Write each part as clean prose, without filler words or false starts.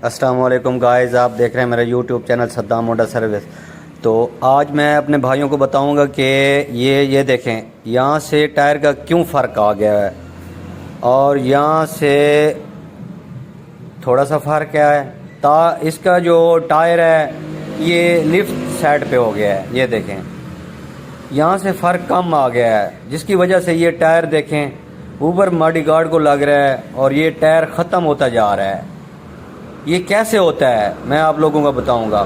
السلام علیکم گائز، آپ دیکھ رہے ہیں میرا YouTube channel Saddam motor service. تو آج میں اپنے بھائیوں کو بتاؤں گا کہ یہ دیکھیں یہاں سے ٹائر کا کیوں فرق آ گیا ہے، اور یہاں سے تھوڑا سا فرق کیا ہے اس کا جو ٹائر ہے یہ لیفٹ سائڈ پہ ہو گیا ہے۔ یہ دیکھیں یہاں سے فرق کم آ گیا ہے، جس کی وجہ سے یہ ٹائر دیکھیں اوپر ماڈی گارڈ کو لگ رہا ہے اور یہ ٹائر ختم ہوتا جا رہا ہے۔ یہ کیسے ہوتا ہے میں آپ لوگوں کو بتاؤں گا۔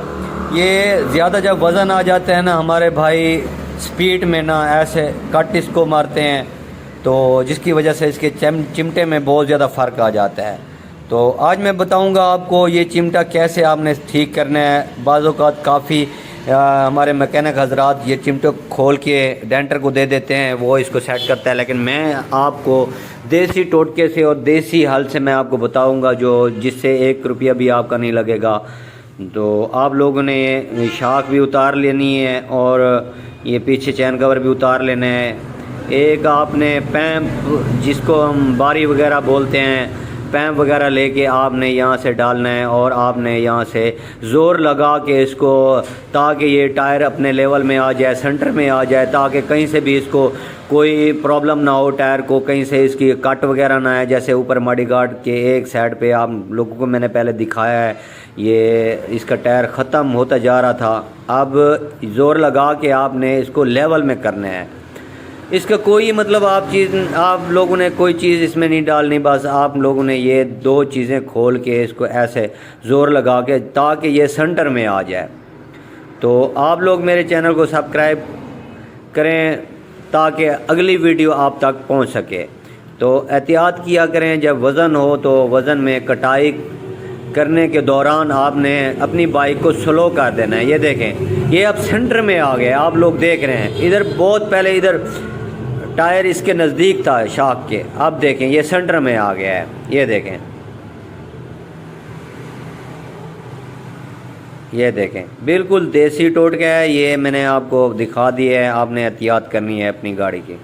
یہ زیادہ جب وزن آ جاتا ہے نا، ہمارے بھائی سپیڈ میں نا ایسے کٹ اس کو مارتے ہیں، تو جس کی وجہ سے اس کے چمٹے میں بہت زیادہ فرق آ جاتا ہے۔ تو آج میں بتاؤں گا آپ کو یہ چمٹا کیسے آپ نے ٹھیک کرنا ہے۔ بعض اوقات کافی ہمارے میکینک حضرات یہ چمٹے کھول کے ڈینٹر کو دے دیتے ہیں، وہ اس کو سیٹ کرتا ہے، لیکن میں آپ کو دیسی ٹوٹکے سے اور دیسی حل سے میں آپ کو بتاؤں گا جس سے 1 روپیہ بھی آپ کا نہیں لگے گا۔ تو آپ لوگوں نے شاک بھی اتار لینی ہے اور یہ پیچھے چین کور بھی اتار لینا ہے۔ ایک آپ نے پیمپ، جس کو ہم باری وغیرہ بولتے ہیں، پیمپ وغیرہ لے کے آپ نے یہاں سے ڈالنا ہے، اور آپ نے یہاں سے زور لگا کے اس کو، تاکہ یہ ٹائر اپنے لیول میں آ جائے، سینٹر میں آ جائے، تاکہ کہیں سے بھی اس کو کوئی پرابلم نہ ہو، ٹائر کو کہیں سے اس کی کٹ وغیرہ نہ آئے۔ جیسے اوپر ماڈی گارڈ کے ایک سائڈ پہ آپ لوگوں کو میں نے پہلے دکھایا ہے، یہ اس کا ٹائر ختم ہوتا جا رہا تھا۔ اب زور لگا کے آپ نے اس کو لیول میں کرنا ہے۔ اس کا کوئی مطلب آپ لوگوں نے کوئی چیز اس میں نہیں ڈالنی، بس آپ لوگوں نے یہ 2 چیزیں کھول کے اس کو ایسے زور لگا کے، تاکہ یہ سینٹر میں آ جائے۔ تو آپ لوگ میرے چینل کو سبسکرائب کریں تاکہ اگلی ویڈیو آپ تک پہنچ سکے۔ تو احتیاط کیا کریں، جب وزن ہو تو وزن میں کٹائی کرنے کے دوران آپ نے اپنی بائک کو سلو کر دینا ہے۔ یہ دیکھیں یہ اب سینٹر میں آ گیا، آپ لوگ دیکھ رہے ہیں، ادھر بہت پہلے ادھر ٹائر اس کے نزدیک تھا شاک کے، اب دیکھیں یہ سینٹر میں آ گیا ہے۔ یہ دیکھیں بالکل دیسی ٹوٹکا ہے، یہ میں نے آپ کو دکھا دیا ہے، آپ نے احتیاط کرنی ہے اپنی گاڑی کی۔